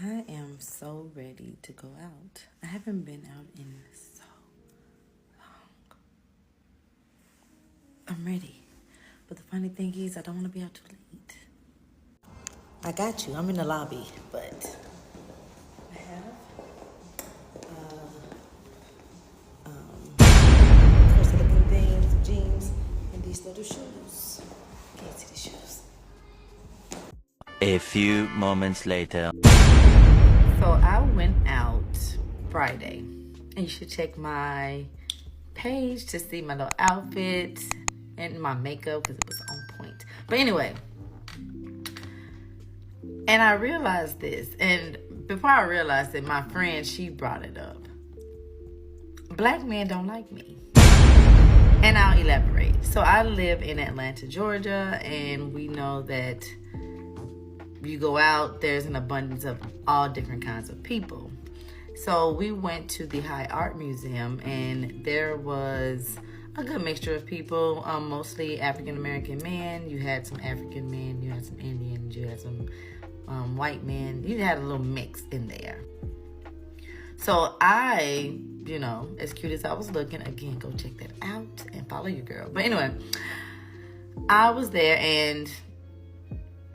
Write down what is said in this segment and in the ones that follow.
I am so ready to go out. I haven't been out in so long. I'm ready. But the funny thing is, I don't want to be out too late. I got you. I'm in the lobby, but I have first of the blue things, jeans, and these little shoes. Can't see the shoes. A few moments later. So I went out Friday, and you should check my page to see my little outfit and my makeup because it was on point. But anyway, and I realized this, and before I realized it, my friend, she brought it up. Black men don't like me. And I'll elaborate. So I live in Atlanta, Georgia, and we know that you go out, there's an abundance of all different kinds of people. So we went to the High Art Museum, and there was a good mixture of people, mostly African-American men. You had some African men, you had some Indians, you had some white men. You had a little mix in there. So I, as cute as I was looking, again, go check that out and follow your girl. But anyway, I was there, and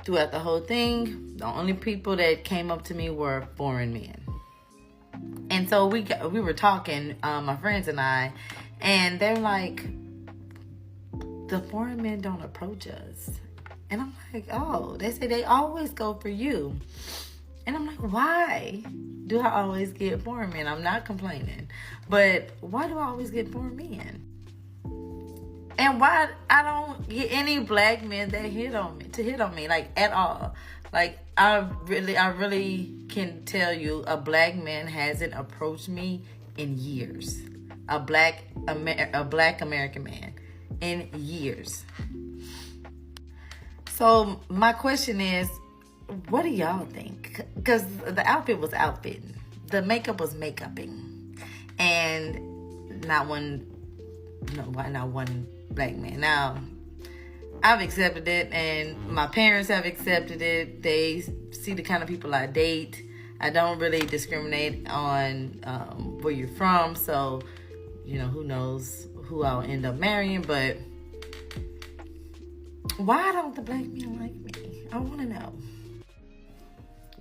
throughout the whole thing, the only people that came up to me were foreign men. And so we were talking, my friends and I, and they're like, the foreign men don't approach us. And I'm like, oh, they say they always go for you. And I'm like, why do I always get foreign men? I'm not complaining, but why do I always get foreign men? And why I don't get any black men that hit on me, like at all. Like I really can tell you a black man hasn't approached me in years. A black American man in years. So my question is, what do y'all think? Because the outfit was outfitting. The makeup was makeuping. And not one black man. Now, I've accepted it, and my parents have accepted it. They see the kind of people I date. I don't really discriminate on where you're from, so, who knows who I'll end up marrying, but why don't the black men like me? I want to know.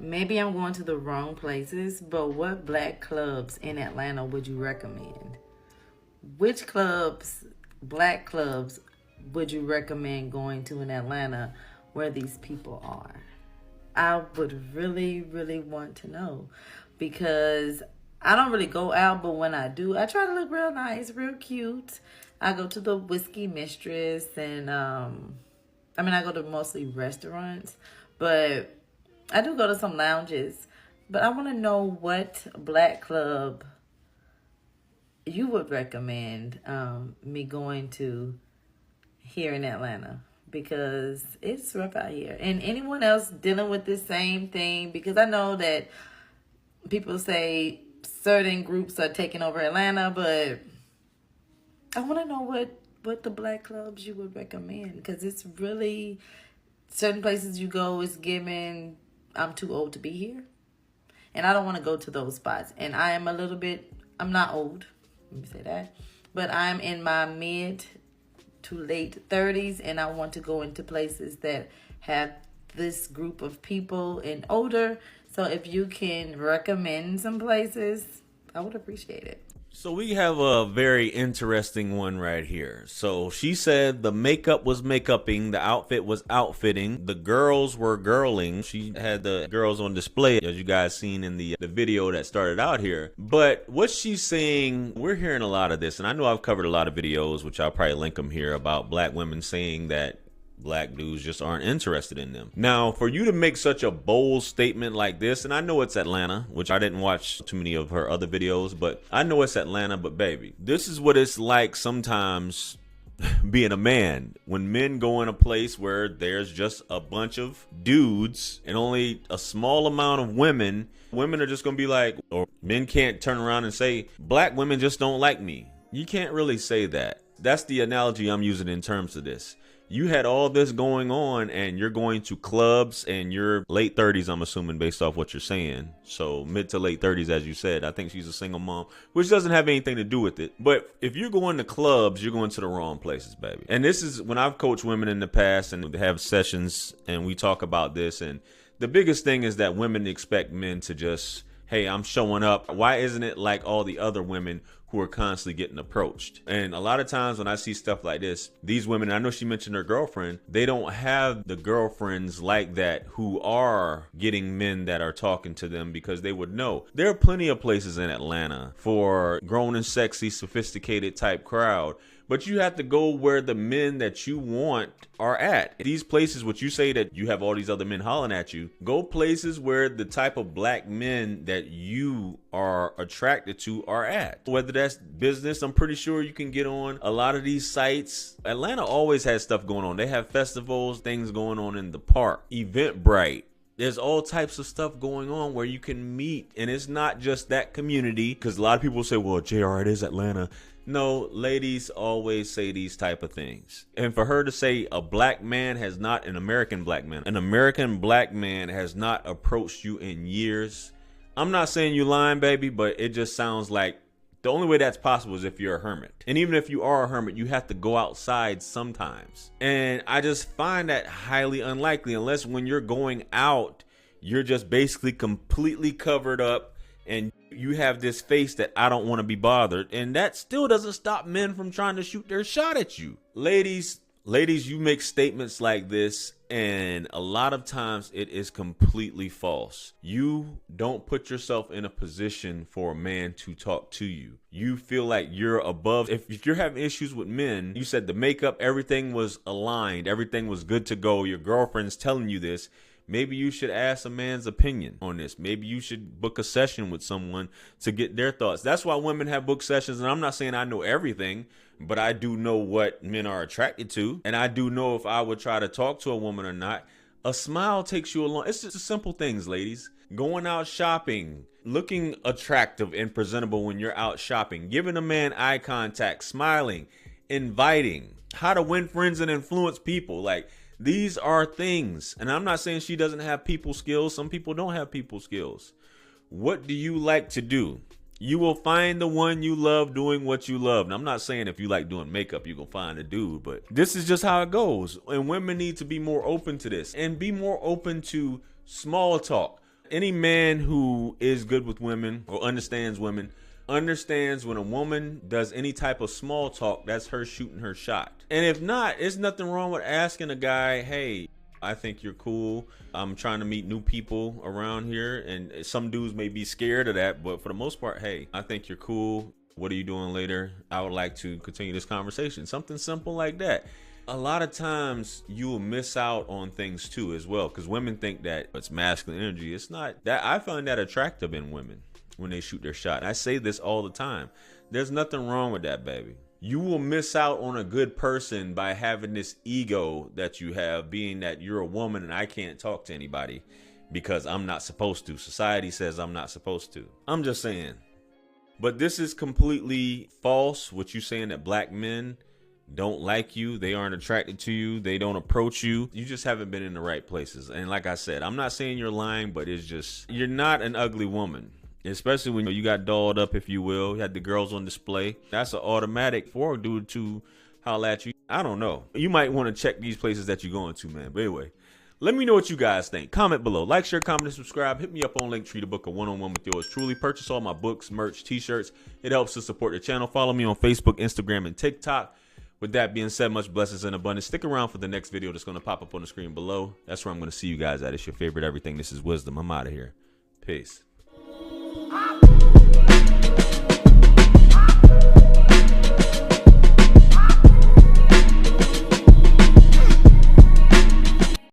Maybe I'm going to the wrong places, but what black clubs in Atlanta would you recommend? Which black clubs, would you recommend going to in Atlanta where these people are? I would really, really want to know, because I don't really go out, but when I do, I try to look real nice, real cute. I go to the Whiskey Mistress, and I go to mostly restaurants, but I do go to some lounges. But I want to know what black club you would recommend me going to here in Atlanta, because it's rough out here. And anyone else dealing with this same thing, because I know that people say certain groups are taking over Atlanta, but I want to know what the black clubs you would recommend, because it's really certain places you go is given, I'm too old to be here, and I don't want to go to those spots. And I'm not old, let me say that, but I'm in my mid to late 30s, and I want to go into places that have this group of people and older. So if you can recommend some places, I would appreciate it. So we have a very interesting one right here. So she said the makeup was makeuping, the outfit was outfitting, the girls were girling. She had the girls on display, as you guys seen in the video that started out here. But what she's saying, we're hearing a lot of this, and I know I've covered a lot of videos, which I'll probably link them here, about black women saying that black dudes just aren't interested in them. Now, for you to make such a bold statement like this, and I know it's Atlanta, which I didn't watch too many of her other videos, but I know it's Atlanta, but baby, this is what it's like sometimes being a man. When men go in a place where there's just a bunch of dudes and only a small amount of women are just gonna be like, or men can't turn around and say, black women just don't like me. You can't really say that. That's the analogy I'm using in terms of this. You had all this going on and you're going to clubs and you're late 30s, I'm assuming, based off what you're saying. So mid to late 30s, as you said. I think she's a single mom, which doesn't have anything to do with it. But if you're going to clubs, you're going to the wrong places, baby. And this is when I've coached women in the past and have sessions and we talk about this. And the biggest thing is that women expect men to just, hey, I'm showing up. Why isn't it like all the other women who are constantly getting approached? And a lot of times when I see stuff like this, these women, I know she mentioned her girlfriend, they don't have the girlfriends like that who are getting men that are talking to them, because they would know. There are plenty of places in Atlanta for grown and sexy, sophisticated type crowd. But you have to go where the men that you want are at. These places, which you say that you have all these other men hollering at you, go places where the type of black men that you are attracted to are at. Whether that's business, I'm pretty sure you can get on a lot of these sites. Atlanta always has stuff going on. They have festivals, things going on in the park, Eventbrite. There's all types of stuff going on where you can meet. And it's not just that community, because a lot of people say, well, JR, it is Atlanta. No, ladies always say these type of things. And for her to say an American black man has not approached you in years. I'm not saying you lying, baby, but it just sounds like the only way that's possible is if you're a hermit. And even if you are a hermit, you have to go outside sometimes. And I just find that highly unlikely, unless when you're going out, you're just basically completely covered up and you have this face that I don't want to be bothered. And that still doesn't stop men from trying to shoot their shot at you. Ladies, you make statements like this, and a lot of times it is completely false. You don't put yourself in a position for a man to talk to you. You feel like you're above. If you're having issues with men, you said the makeup, everything was aligned, everything was good to go. Your girlfriend's telling you this. Maybe you should ask a man's opinion on this. Maybe you should book a session with someone to get their thoughts. That's why women have book sessions. And I'm not saying I know everything, but I do know what men are attracted to. And I do know if I would try to talk to a woman or not. A smile takes you along. It's just simple things, ladies. Going out shopping, looking attractive and presentable when you're out shopping, giving a man eye contact, smiling, inviting, how to win friends and influence people. Like, these are things. And I'm not saying she doesn't have people skills. Some people don't have people skills. What do you like to do? You will find the one you love doing what you love. And I'm not saying if you like doing makeup, you're going to find a dude, but this is just how it goes. And women need to be more open to this and be more open to small talk. Any man who is good with women or understands women understands when a woman does any type of small talk, that's her shooting her shot. And if not, there's nothing wrong with asking a guy, hey, I think you're cool. I'm trying to meet new people around here. And some dudes may be scared of that, but for the most part, hey, I think you're cool. What are you doing later? I would like to continue this conversation. Something simple like that. A lot of times you will miss out on things too as well, because women think that it's masculine energy. It's not that. I find that attractive in women when they shoot their shot. And I say this all the time. There's nothing wrong with that, baby. You will miss out on a good person by having this ego that you have, being that you're a woman and I can't talk to anybody because I'm not supposed to. Society says I'm not supposed to. I'm just saying. But this is completely false, what you're saying, that black men don't like you, they aren't attracted to you, they don't approach you. You just haven't been in the right places. And like I said, I'm not saying you're lying, but it's just, you're not an ugly woman. Especially when you got dolled up, if you will. You had the girls on display. That's an automatic for a dude to holler at you. I don't know. You might want to check these places that you're going to, man. But anyway, let me know what you guys think. Comment below. Like, share, comment, and subscribe. Hit me up on Linktree to book a one-on-one with yours truly. Purchase all my books, merch, t-shirts. It helps to support the channel. Follow me on Facebook, Instagram, and TikTok. With that being said, much blessings and abundance. Stick around for the next video that's going to pop up on the screen below. That's where I'm going to see you guys at. It's your favorite everything. This is Wisdom. I'm out of here. Peace.